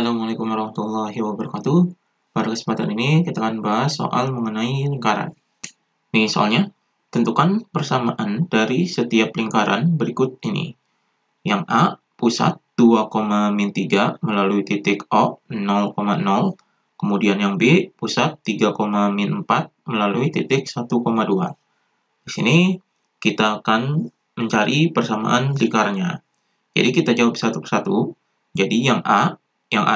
Assalamualaikum warahmatullahi wabarakatuh. Pada kesempatan ini kita akan bahas soal mengenai lingkaran. Nih soalnya, tentukan persamaan dari setiap lingkaran berikut ini. Yang A, pusat 2,-3 melalui titik O 0,0. Kemudian yang B, pusat 3,-4 melalui titik 1,2. Di sini kita akan mencari persamaan lingkarannya. Jadi kita jawab satu persatu. Jadi yang A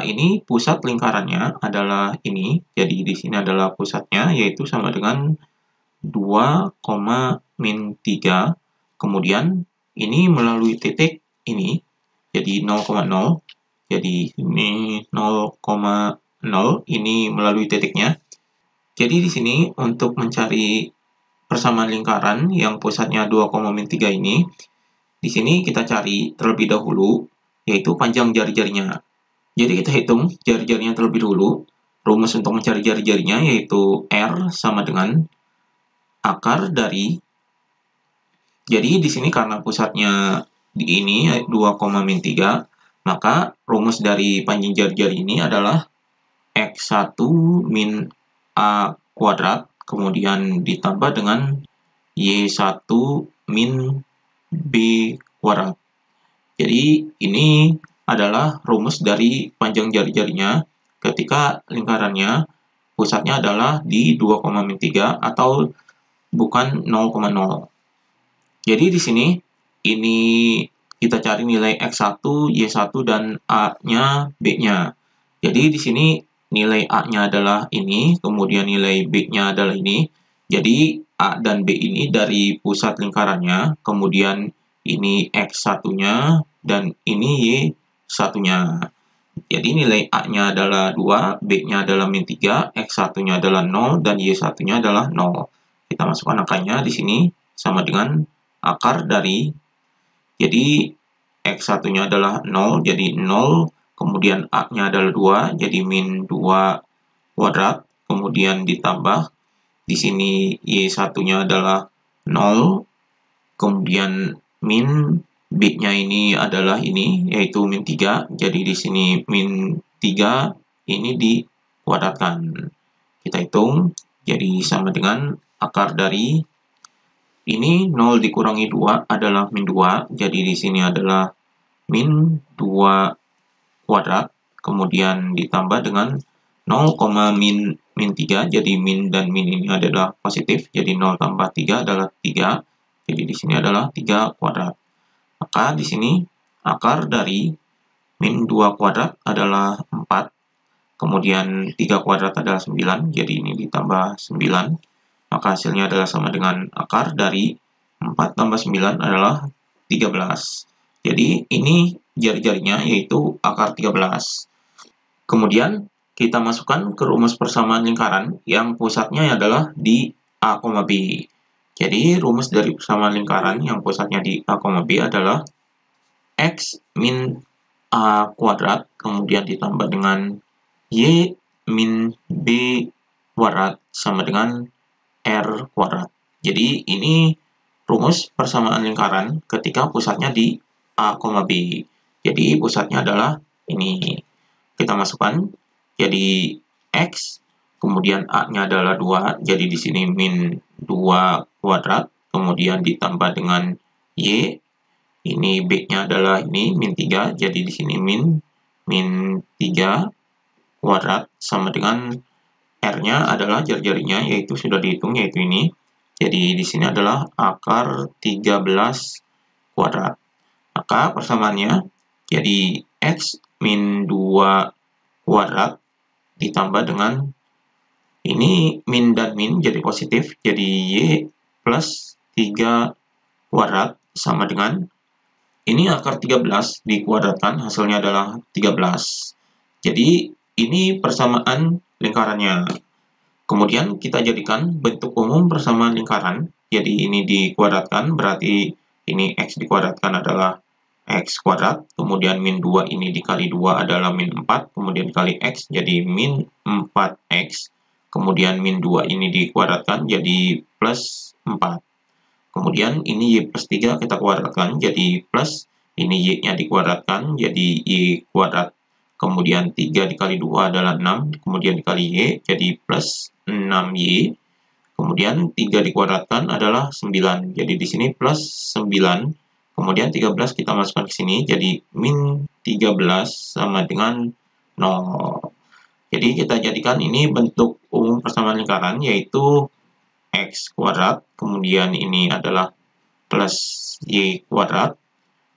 ini pusat lingkarannya adalah ini. Jadi di sini adalah pusatnya, yaitu sama dengan 2,-3. Kemudian ini melalui titik ini, jadi 0,0. Jadi ini 0,0, ini melalui titiknya. Jadi di sini untuk mencari persamaan lingkaran yang pusatnya 2,-3 ini, di sini kita cari terlebih dahulu, yaitu panjang jari-jarinya. Jadi kita hitung jari-jarinya terlebih dulu. Rumus untuk mencari jari-jarinya yaitu R sama dengan akar dari. Jadi di sini karena pusatnya di ini 2,-3, maka rumus dari panjang jari-jari ini adalah X1 min A kuadrat, kemudian ditambah dengan Y1 min B kuadrat. Jadi ini adalah rumus dari panjang jari-jarinya ketika lingkarannya pusatnya adalah di 2,-3 atau bukan 0,0. Jadi di sini ini kita cari nilai X1, Y1 dan A-nya, B-nya. Jadi di sini nilai A-nya adalah ini, kemudian nilai B-nya adalah ini. Jadi A dan B ini dari pusat lingkarannya, kemudian ini X1-nya, dan ini Y1-nya. Jadi nilai A-nya adalah 2, B-nya adalah min 3, X1-nya adalah 0, dan Y1-nya adalah 0. Kita masukkan angkanya di sini sama dengan akar dari, jadi X1-nya adalah 0, jadi 0, kemudian A-nya adalah 2, jadi min 2 kuadrat, kemudian ditambah, di sini Y1-nya adalah 0, kemudian min B-nya ini adalah ini, yaitu min 3. Jadi di sini min 3 ini dikuadratkan. Kita hitung, jadi sama dengan akar dari ini 0 dikurangi 2 adalah min 2. Jadi di sini adalah min 2 kuadrat, kemudian ditambah dengan 0, min 3, jadi min dan min ini adalah positif, jadi 0 tambah 3 adalah 3, jadi di sini adalah 3 kuadrat. Maka di sini akar dari min 2 kuadrat adalah 4, kemudian 3 kuadrat adalah 9, jadi ini ditambah 9, maka hasilnya adalah sama dengan akar dari 4 tambah 9 adalah 13. Jadi ini jari-jarinya yaitu akar 13. Kemudian kita masukkan ke rumus persamaan lingkaran yang pusatnya adalah di A, B. Jadi rumus dari persamaan lingkaran yang pusatnya di A, B adalah X min A kuadrat, kemudian ditambah dengan Y min B kuadrat sama dengan R kuadrat. Jadi ini rumus persamaan lingkaran ketika pusatnya di A, B. Jadi pusatnya adalah ini. Kita masukkan, jadi X, kemudian A-nya adalah 2, jadi di sini min 2 kuadrat, kemudian ditambah dengan Y, ini B-nya adalah ini, min 3, jadi di sini min 3 kuadrat, sama dengan R-nya adalah jari-jarinya, yaitu sudah dihitung, yaitu ini. Jadi di sini adalah akar 13 kuadrat. Maka persamaannya, jadi X min 2 kuadrat ditambah dengan ini min dan min jadi positif, jadi Y plus 3 kuadrat sama dengan ini akar 13 dikuadratkan, hasilnya adalah 13. Jadi ini persamaan lingkarannya. Kemudian kita jadikan bentuk umum persamaan lingkaran, jadi ini dikuadratkan, berarti ini X dikuadratkan adalah X kuadrat, kemudian min 2 ini dikali 2 adalah min 4, kemudian dikali X jadi min 4X, kemudian min 2 ini dikuadratkan jadi plus 4. Kemudian ini Y plus 3 kita kuadratkan jadi plus, ini Y-nya dikuadratkan jadi Y kuadrat. kemudian 3 dikali 2 adalah 6, kemudian dikali Y, jadi plus 6Y, kemudian 3 dikuadratkan adalah 9, jadi di sini plus 9, kemudian 13 kita masukkan ke sini, jadi min 13 sama dengan 0. Jadi kita jadikan ini bentuk umum persamaan lingkaran, yaitu X kuadrat, kemudian ini adalah plus Y kuadrat,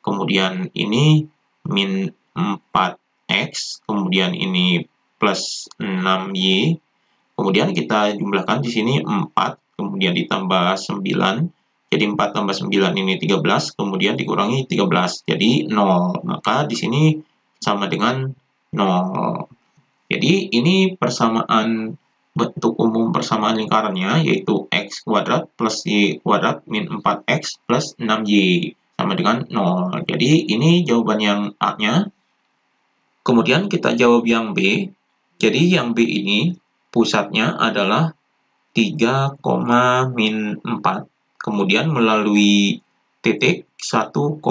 kemudian ini min 4X, kemudian ini plus 6Y, kemudian kita jumlahkan di sini 4, kemudian ditambah 9, jadi 4 tambah 9 ini 13, kemudian dikurangi 13, jadi 0. Maka di sini sama dengan 0. Jadi ini persamaan bentuk umum persamaan lingkarannya, yaitu X kuadrat plus Y kuadrat min 4X plus 6Y sama dengan 0. Jadi ini jawaban yang A-nya. Kemudian kita jawab yang B. Jadi yang B ini pusatnya adalah 3, min 4. Kemudian melalui titik 1,2.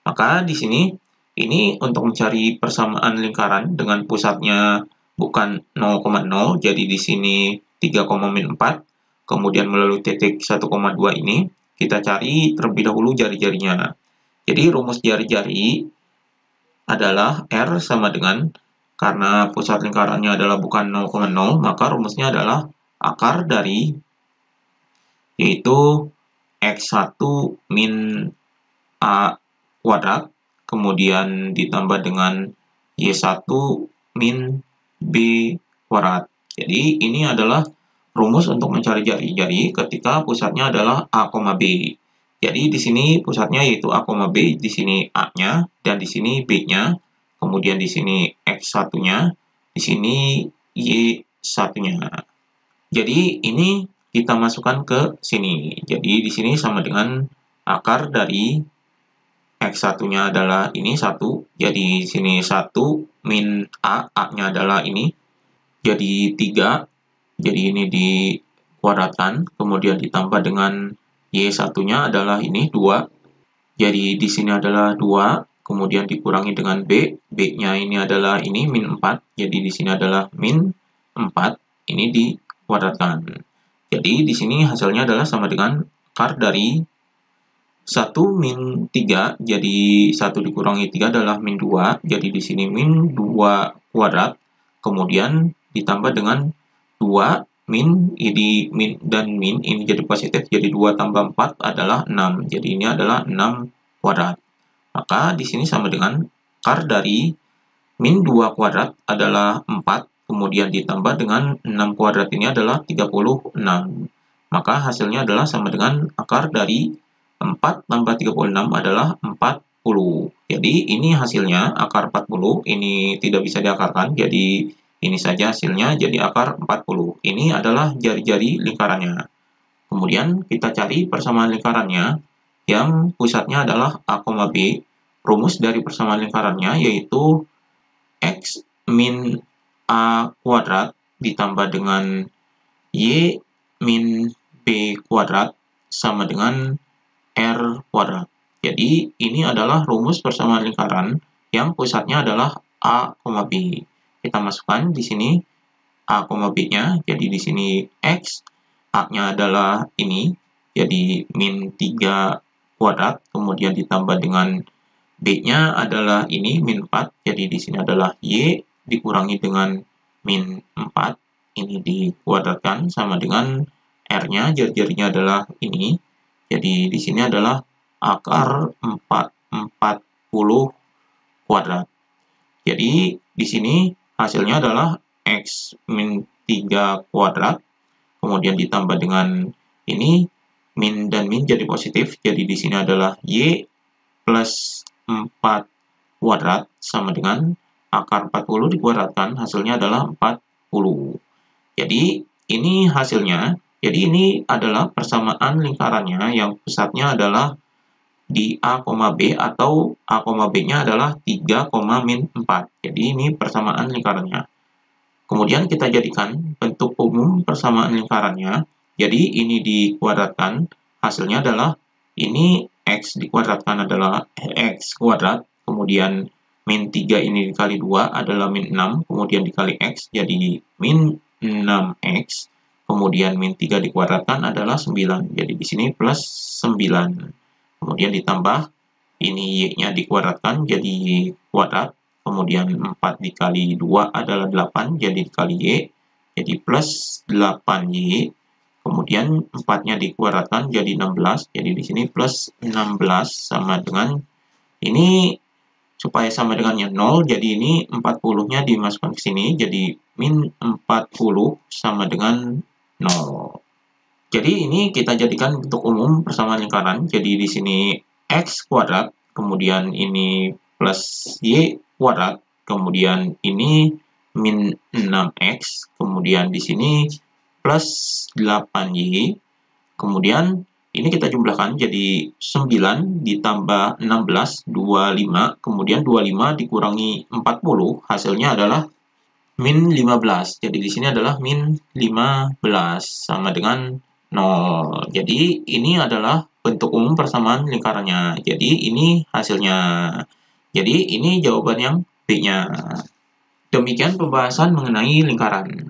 Maka di sini ini untuk mencari persamaan lingkaran dengan pusatnya bukan 0,0, jadi di sini 3, min 4, kemudian melalui titik 1,2 ini, kita cari terlebih dahulu jari-jarinya. Jadi rumus jari-jari adalah R sama dengan, karena pusat lingkarannya adalah bukan 0,0, maka rumusnya adalah akar dari, yaitu X1 min A kuadrat, kemudian ditambah dengan Y1 min B kuadrat. Jadi ini adalah rumus untuk mencari jari-jari ketika pusatnya adalah A, B. Jadi di sini pusatnya yaitu A, B, di sini A-nya, dan di sini B-nya, kemudian di sini X1-nya, di sini Y1-nya. Jadi ini kita masukkan ke sini. Jadi di sini sama dengan akar dari X1-nya adalah ini 1, jadi sini 1 min A, A-nya adalah ini, jadi 3, jadi ini dikuadratkan, kemudian ditambah dengan Y1-nya adalah ini 2, jadi di sini adalah 2, kemudian dikurangi dengan B, B-nya ini adalah ini min 4, jadi di sini adalah min 4, ini dikuadratkan. Jadi di sini hasilnya adalah sama dengan akar dari 1 min 3, jadi 1 dikurangi 3 adalah min 2, jadi di sini min 2 kuadrat, kemudian ditambah dengan 2 min, ini min dan min, ini jadi positif, jadi 2 tambah 4 adalah 6, jadi ini adalah 6 kuadrat. Maka di sini sama dengan akar dari min 2 kuadrat adalah 4, kemudian ditambah dengan 6 kuadrat ini adalah 36. Maka hasilnya adalah sama dengan akar dari 4 tambah 36 adalah 40. Jadi ini hasilnya akar 40, ini tidak bisa diakarkan, jadi ini saja hasilnya, jadi akar 40. Ini adalah jari-jari lingkarannya. Kemudian kita cari persamaan lingkarannya, yang pusatnya adalah A, B. Rumus dari persamaan lingkarannya yaitu X min A kuadrat ditambah dengan Y min B kuadrat sama dengan R kuadrat. Jadi ini adalah rumus persamaan lingkaran yang pusatnya adalah A, B. Kita masukkan di sini A, B-nya, jadi di sini X, A-nya adalah ini, jadi min 3 kuadrat, kemudian ditambah dengan B-nya adalah ini, min 4, jadi di sini adalah Y, dikurangi dengan min 4, ini dikuadratkan sama dengan R-nya, jari-jarinya adalah ini, jadi di sini adalah akar 40 kuadrat. Jadi di sini hasilnya adalah X min 3 kuadrat, kemudian ditambah dengan ini, min dan min jadi positif, jadi di sini adalah Y plus 4 kuadrat sama dengan akar 40 dikuadratkan, hasilnya adalah 40. Jadi ini hasilnya. Jadi ini adalah persamaan lingkarannya yang pusatnya adalah di A, B atau A, B-nya adalah 3, min 4. Jadi ini persamaan lingkarannya. Kemudian kita jadikan bentuk umum persamaan lingkarannya. Jadi ini dikuadratkan, hasilnya adalah ini X dikuadratkan adalah X kuadrat, kemudian min 3 ini dikali 2 adalah min 6, kemudian dikali X, jadi min 6X, kemudian min 3 dikuadratkan adalah 9, jadi di sini plus 9. Kemudian ditambah, ini Y-nya dikuadratkan, jadi kuadrat, kemudian 4 dikali 2 adalah 8, jadi dikali Y, jadi plus 8Y, kemudian 4-nya dikuadratkan jadi 16, jadi di sini plus 16 sama dengan, ini supaya sama dengannya 0, jadi ini 40-nya dimasukkan ke sini, jadi min 40 sama dengan 0. Jadi ini kita jadikan bentuk umum persamaan lingkaran, jadi di sini X kuadrat, kemudian ini plus Y kuadrat, kemudian ini min 6X, kemudian di sini plus 8Y, kemudian ini kita jumlahkan jadi 9 ditambah 16, 25, kemudian 25 dikurangi 40, hasilnya adalah min 15. Jadi di sini adalah min 15 sama dengan 0. Jadi ini adalah bentuk umum persamaan lingkarannya. Jadi ini hasilnya. Jadi ini jawaban yang B-nya. Demikian pembahasan mengenai lingkaran.